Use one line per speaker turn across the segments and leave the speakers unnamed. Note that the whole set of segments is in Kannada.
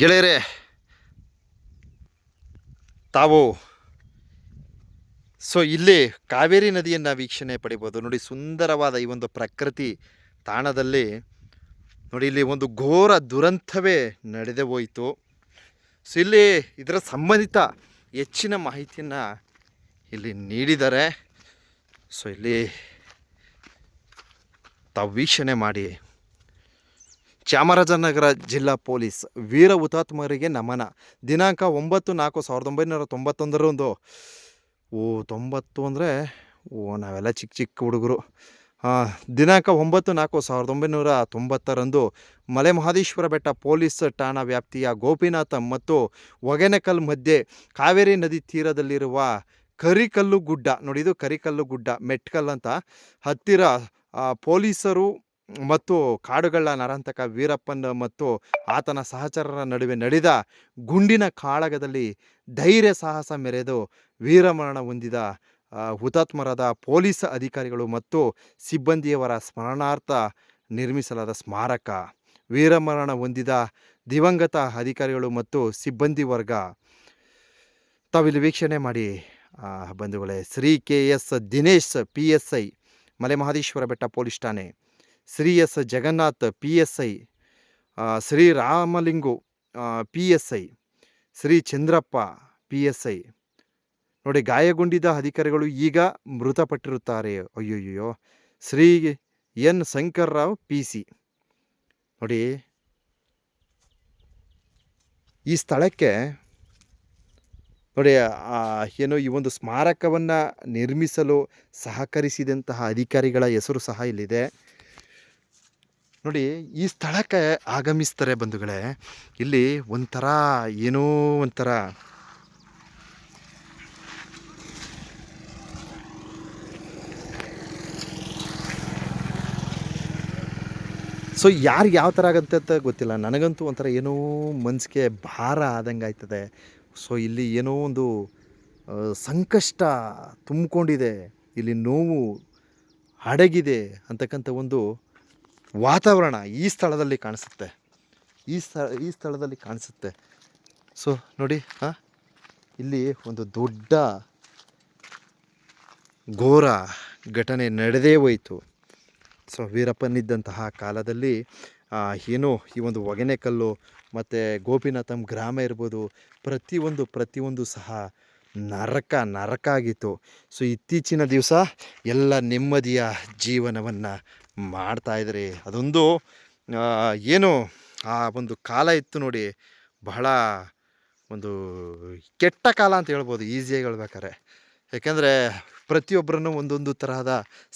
ಗೆಳೆಯರೇ, ತಾವು ಇಲ್ಲಿ ಕಾವೇರಿ ನದಿಯನ್ನು ವೀಕ್ಷಣೆ ಪಡಿಬೋದು. ನೋಡಿ, ಸುಂದರವಾದ ಈ ಒಂದು ಪ್ರಕೃತಿ ತಾಣದಲ್ಲಿ ನೋಡಿ, ಇಲ್ಲಿ ಒಂದು ಘೋರ ದುರಂತವೇ ನಡೆದೇ ಹೋಯಿತು. ಇಲ್ಲಿ ಇದರ ಸಂಬಂಧಿತ ಹೆಚ್ಚಿನ ಮಾಹಿತಿಯನ್ನು ಇಲ್ಲಿ ನೀಡಿದ್ದಾರೆ. ಇಲ್ಲಿ ತಾವು ವೀಕ್ಷಣೆ ಮಾಡಿ. ಚಾಮರಾಜನಗರ ಜಿಲ್ಲಾ ಪೊಲೀಸ್ ವೀರ ಹುತಾತ್ಮರಿಗೆ ನಮನ. ದಿನಾಂಕ 9/4/1991 90 ಅಂದರೆ ನಾವೆಲ್ಲ ಚಿಕ್ಕ ಹುಡುಗರು. ದಿನಾಂಕ 9/4/1990 ಮಲೆ ಮಹದೇಶ್ವರ ಬೆಟ್ಟ ಪೊಲೀಸ್ ಠಾಣಾ ವ್ಯಾಪ್ತಿಯ ಗೋಪಿನಾಥ ಮತ್ತು ಹೊಗೆನಕಲ್ ಮಧ್ಯೆ ಕಾವೇರಿ ನದಿ ತೀರದಲ್ಲಿರುವ ಕರಿಕಲ್ಲು ಗುಡ್ಡ, ನೋಡಿ ಇದು ಕರಿಕಲ್ಲು ಗುಡ್ಡ, ಮೆಟ್ಕಲ್ ಅಂತ, ಹತ್ತಿರ ಪೊಲೀಸರು ಮತ್ತು ಕಾಡುಗಳ ನರಾಂತಕ ವೀರಪ್ಪನ್ ಮತ್ತು ಆತನ ಸಹಚರರ ನಡುವೆ ನಡೆದ ಗುಂಡಿನ ಕಾಳಗದಲ್ಲಿ ಧೈರ್ಯ ಸಾಹಸ ಮೆರೆದು ವೀರಮರಣ ಹೊಂದಿದ ಹುತಾತ್ಮರಾದ ಪೊಲೀಸ್ ಅಧಿಕಾರಿಗಳು ಮತ್ತು ಸಿಬ್ಬಂದಿಯವರ ಸ್ಮರಣಾರ್ಥ ನಿರ್ಮಿಸಲಾದ ಸ್ಮಾರಕ. ವೀರಮರಣ ಹೊಂದಿದ ದಿವಂಗತ ಅಧಿಕಾರಿಗಳು ಮತ್ತು ಸಿಬ್ಬಂದಿ ವರ್ಗ ತಾವಿಲ್ಲಿ ವೀಕ್ಷಣೆ ಮಾಡಿ ಬಂಧುಗಳೇ. ಶ್ರೀ KS ದಿನೇಶ್ PSI ಮಲೆ ಮಹದೇಶ್ವರ ಬೆಟ್ಟ ಪೊಲೀಸ್ ಠಾಣೆ, Shri S Jagannath PSI, Shri ರಾಮಲಿಂಗು PSI, Shri Chandrappa PSI. ನೋಡಿ, ಗಾಯಗೊಂಡಿದ್ದ ಅಧಿಕಾರಿಗಳು ಈಗ ಮೃತಪಟ್ಟಿರುತ್ತಾರೆ. ಅಯ್ಯೋಯ್ಯೋ. Shri N Shankar Rao PC. ನೋಡಿ, ಈ ಸ್ಥಳಕ್ಕೆ ನೋಡಿ ಏನು ಈ ಒಂದು ಸ್ಮಾರಕವನ್ನು ನಿರ್ಮಿಸಲು ಸಹಕರಿಸಿದಂತಹ ಅಧಿಕಾರಿಗಳ ಹೆಸರು ಸಹ ಇಲ್ಲಿದೆ. ನೋಡಿ, ಈ ಸ್ಥಳಕ್ಕೆ ಆಗಮಿಸ್ತಾರೆ ಬಂಧುಗಳೇ. ಇಲ್ಲಿ ಒಂಥರ ಏನೋ ಒಂಥರ ಯಾರಿಗೆ ಯಾವ ಥರ ಆಗುತ್ತೆ ಅಂತ ಗೊತ್ತಿಲ್ಲ. ನನಗಂತೂ ಒಂಥರ ಏನೋ ಮನಸ್ಸಿಗೆ ಭಾರ ಆದಂಗೆ ಆಯ್ತದೆ. ಇಲ್ಲಿ ಏನೋ ಒಂದು ಸಂಕಷ್ಟ ತುಂಬಿಕೊಂಡಿದೆ, ಇಲ್ಲಿ ನೋವು ಅಡಗಿದೆ ಅಂತಕ್ಕಂಥ ಒಂದು ವಾತಾವರಣ ಈ ಸ್ಥಳದಲ್ಲಿ ಕಾಣಿಸುತ್ತೆ. ಈ ಸ್ಥಳದಲ್ಲಿ ಕಾಣಿಸುತ್ತೆ. ನೋಡಿ, ಇಲ್ಲಿ ಒಂದು ದೊಡ್ಡ ಘೋರ ಘಟನೆ ನಡೆದೇ ಹೋಯಿತು. ವೀರಪ್ಪನಿದ್ದಂತಹ ಕಾಲದಲ್ಲಿ ಏನೋ ಈ ಒಂದು ಹೊಗೆನಕಲ್ಲು ಮತ್ತು ಗೋಪಿನಾಥಂ ಗ್ರಾಮ ಇರ್ಬೋದು, ಪ್ರತಿಯೊಂದು ಸಹ ನರಕ ಆಗಿತ್ತು. ಇತ್ತೀಚಿನ ದಿವಸ ಎಲ್ಲ ನೆಮ್ಮದಿಯ ಜೀವನವನ್ನು ಮಾಡ್ತಾಯಿದ್ದಾರೆ. ಅದೊಂದು ಏನು ಆ ಒಂದು ಕಾಲ ಇತ್ತು ನೋಡಿ, ಬಹಳ ಒಂದು ಕೆಟ್ಟ ಕಾಲ ಅಂತ ಹೇಳ್ಬೋದು, ಈಸಿಯಾಗಿ ಹೇಳ್ಬೇಕಾರೆ. ಯಾಕೆಂದರೆ ಪ್ರತಿಯೊಬ್ಬರನ್ನು ಒಂದೊಂದು ತರಹದ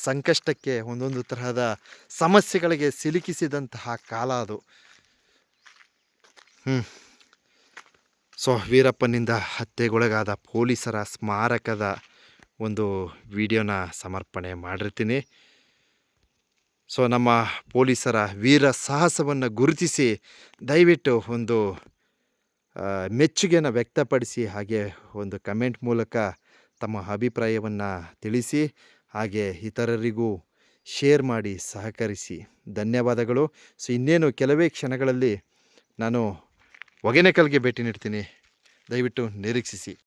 ಸಂಕಷ್ಟಕ್ಕೆ, ಒಂದೊಂದು ತರಹದ ಸಮಸ್ಯೆಗಳಿಗೆ ಸಿಲುಕಿಸಿದಂತಹ ಕಾಲ ಅದು. ವೀರಪ್ಪನಿಂದ ಹತ್ಯೆಗೊಳಗಾದ ಪೊಲೀಸರ ಸ್ಮಾರಕದ ಒಂದು ವಿಡಿಯೋನ ಸಮರ್ಪಣೆ ಮಾಡಿರ್ತೀನಿ. ನಮ್ಮ ಪೊಲೀಸರ ವೀರ ಸಾಹಸವನ್ನು ಗುರುತಿಸಿ ದಯವಿಟ್ಟು ಒಂದು ಮೆಚ್ಚುಗೆಯನ್ನು ವ್ಯಕ್ತಪಡಿಸಿ, ಹಾಗೆ ಒಂದು ಕಮೆಂಟ್ ಮೂಲಕ ತಮ್ಮ ಅಭಿಪ್ರಾಯವನ್ನು ತಿಳಿಸಿ, ಹಾಗೆ ಇತರರಿಗೂ ಶೇರ್ ಮಾಡಿ ಸಹಕರಿಸಿ. ಧನ್ಯವಾದಗಳು. ಇನ್ನೇನು ಕೆಲವೇ ಕ್ಷಣಗಳಲ್ಲಿ ನಾನು ಹೊಗೆನಕಲ್ಗೆ ಭೇಟಿ ನೀಡ್ತೀನಿ. ದಯವಿಟ್ಟು ನಿರೀಕ್ಷಿಸಿ.